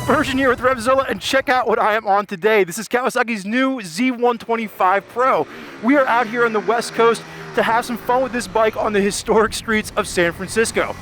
Spurgeon here with RevZilla, and check out what I am on today. This is Kawasaki's new Z125 Pro. We are out here on the West Coast to have some fun with this bike on the historic streets of San Francisco.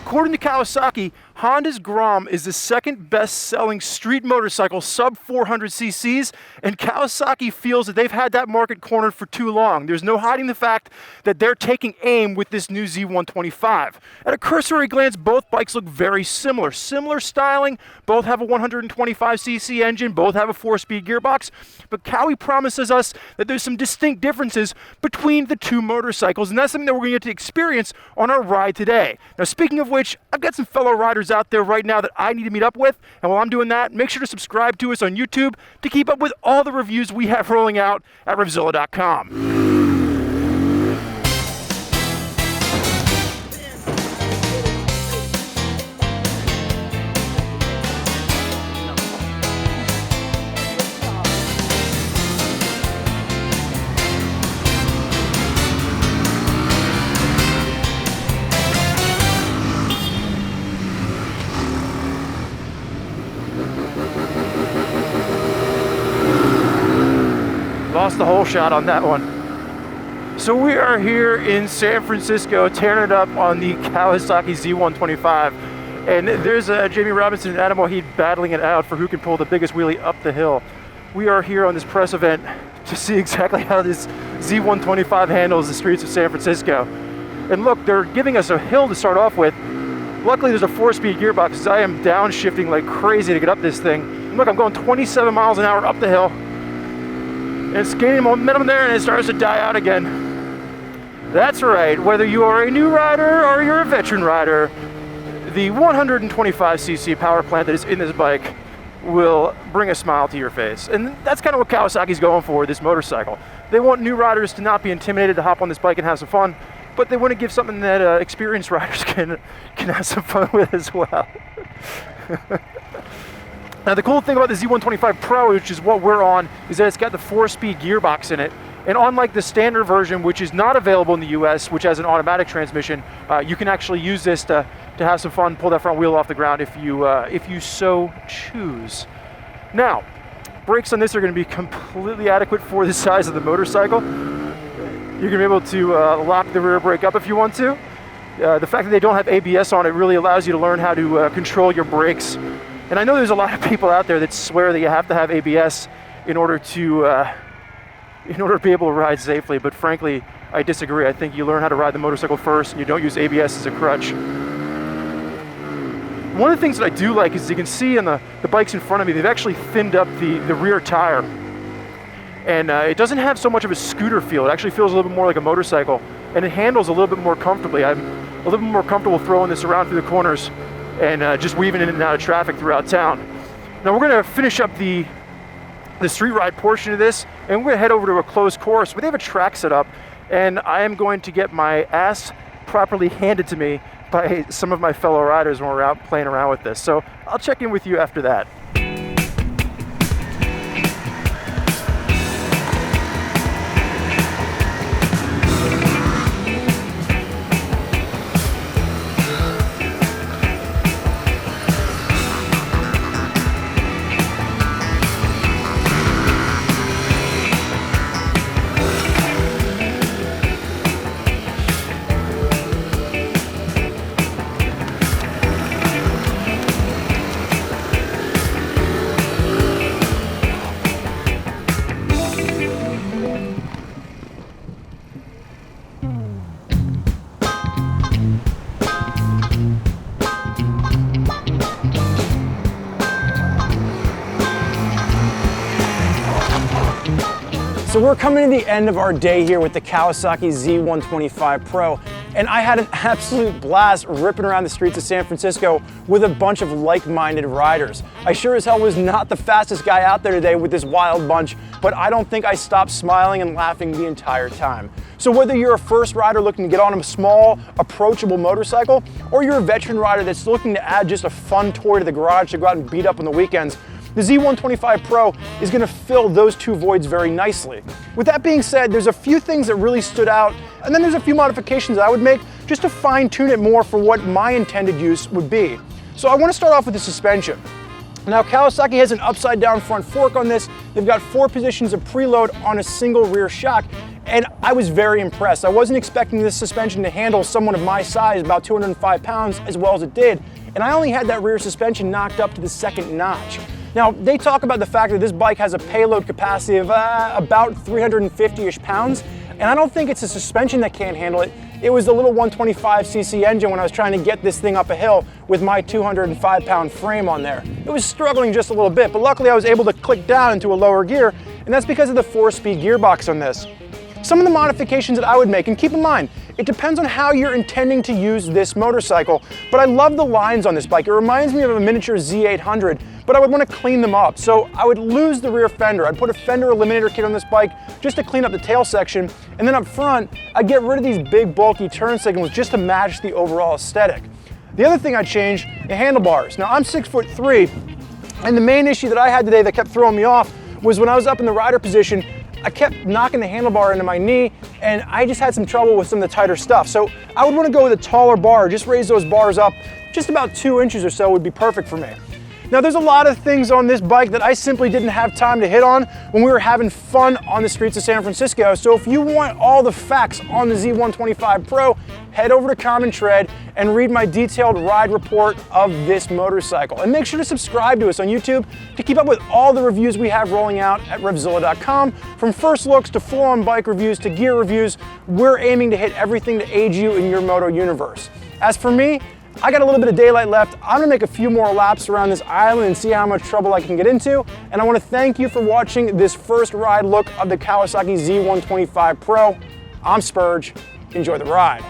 According to Kawasaki, Honda's Grom is the second best-selling street motorcycle sub 400 cc's, and Kawasaki feels that they've had that market cornered for too long. There's no hiding the fact that they're taking aim with this new Z125. At a cursory glance, both bikes look very similar. Similar styling, both have a 125cc engine, both have a 4-speed gearbox, but Kawi promises us that there's some distinct differences between the two motorcycles, and that's something that we're going to get to experience on our ride today. Now, speaking of which, I've got some fellow riders out there right now that I need to meet up with, and while I'm doing that, make sure to subscribe to us on YouTube to keep up with all the reviews we have rolling out at RevZilla.com. Lost the whole shot on that one. So we are here in San Francisco tearing it up on the Kawasaki Z125, and there's Jamie Robinson and Adam Wahid battling it out for who can pull the biggest wheelie up the hill. We are here on this press event to see exactly how this Z125 handles the streets of San Francisco. And look, they're giving us a hill to start off with. Luckily there's a 4-speed gearbox because I am downshifting like crazy to get up this thing. And look, I'm going 27 miles an hour up the hill. And it's gaining momentum there, and it starts to die out again. That's right, whether you are a new rider or you're a veteran rider, the 125cc power plant that is in this bike will bring a smile to your face. And that's kind of what Kawasaki's going for with this motorcycle. They want new riders to not be intimidated to hop on this bike and have some fun, but they want to give something that experienced riders can have some fun with as well. Now the cool thing about the Z125 Pro, which is what we're on, is that it's got the 4-speed gearbox in it. And unlike the standard version, which is not available in the US, which has an automatic transmission, you can actually use this to have some fun, pull that front wheel off the ground if you so choose. Now, brakes on this are going to be completely adequate for the size of the motorcycle. You're going to be able to lock the rear brake up if you want to. The fact that they don't have ABS on it really allows you to learn how to control your brakes. And I know there's a lot of people out there that swear that you have to have ABS in order to be able to ride safely, but frankly, I disagree. I think you learn how to ride the motorcycle first, and you don't use ABS as a crutch. One of the things that I do like is you can see on the bikes in front of me, they've actually thinned up the rear tire. And it doesn't have so much of a scooter feel. It actually feels a little bit more like a motorcycle, and it handles a little bit more comfortably. I'm a little bit more comfortable throwing this around through the corners and just weaving in and out of traffic throughout town. Now we're gonna finish up the street ride portion of this, and we're gonna head over to a closed course where they have a track set up, and I am going to get my ass properly handed to me by some of my fellow riders when we're out playing around with this. So I'll check in with you after that. So we're coming to the end of our day here with the Kawasaki Z125 Pro, and I had an absolute blast ripping around the streets of San Francisco with a bunch of like-minded riders. I sure as hell was not the fastest guy out there today with this wild bunch, but I don't think I stopped smiling and laughing the entire time. So whether you're a first rider looking to get on a small, approachable motorcycle, or you're a veteran rider that's looking to add just a fun toy to the garage to go out and beat up on the weekends, the Z125 Pro is going to fill those two voids very nicely. With that being said, there's a few things that really stood out, and then there's a few modifications I would make just to fine tune it more for what my intended use would be. So I want to start off with the suspension. Now Kawasaki has an upside down front fork on this. They've got 4 positions of preload on a single rear shock, and I was very impressed. I wasn't expecting this suspension to handle someone of my size, about 205 pounds, as well as it did, and I only had that rear suspension knocked up to the 2nd notch. Now, they talk about the fact that this bike has a payload capacity of about 350-ish pounds, and I don't think it's a suspension that can't handle it. It was the little 125cc engine when I was trying to get this thing up a hill with my 205-pound frame on there. It was struggling just a little bit, but luckily I was able to click down into a lower gear, and that's because of the 4-speed gearbox on this. Some of the modifications that I would make, and keep in mind, it depends on how you're intending to use this motorcycle, but I love the lines on this bike. It reminds me of a miniature Z800, but I would want to clean them up. So I would lose the rear fender. I'd put a fender eliminator kit on this bike just to clean up the tail section, and then up front, I'd get rid of these big bulky turn signals just to match the overall aesthetic. The other thing I'd change, the handlebars. Now I'm 6'3", and the main issue that I had today that kept throwing me off was when I was up in the rider position, I kept knocking the handlebar into my knee, and I just had some trouble with some of the tighter stuff. So I would want to go with a taller bar, just raise those bars up just about 2 inches or so would be perfect for me. Now there's a lot of things on this bike that I simply didn't have time to hit on when we were having fun on the streets of San Francisco. So if you want all the facts on the Z125 Pro, head over to Common Tread and read my detailed ride report of this motorcycle. And make sure to subscribe to us on YouTube to keep up with all the reviews we have rolling out at RevZilla.com. From first looks to full-on bike reviews to gear reviews, we're aiming to hit everything to aid you in your moto universe. As for me, I got a little bit of daylight left. I'm gonna make a few more laps around this island and see how much trouble I can get into. And I wanna thank you for watching this first ride look of the Kawasaki Z125 Pro. I'm Spurge. Enjoy the ride.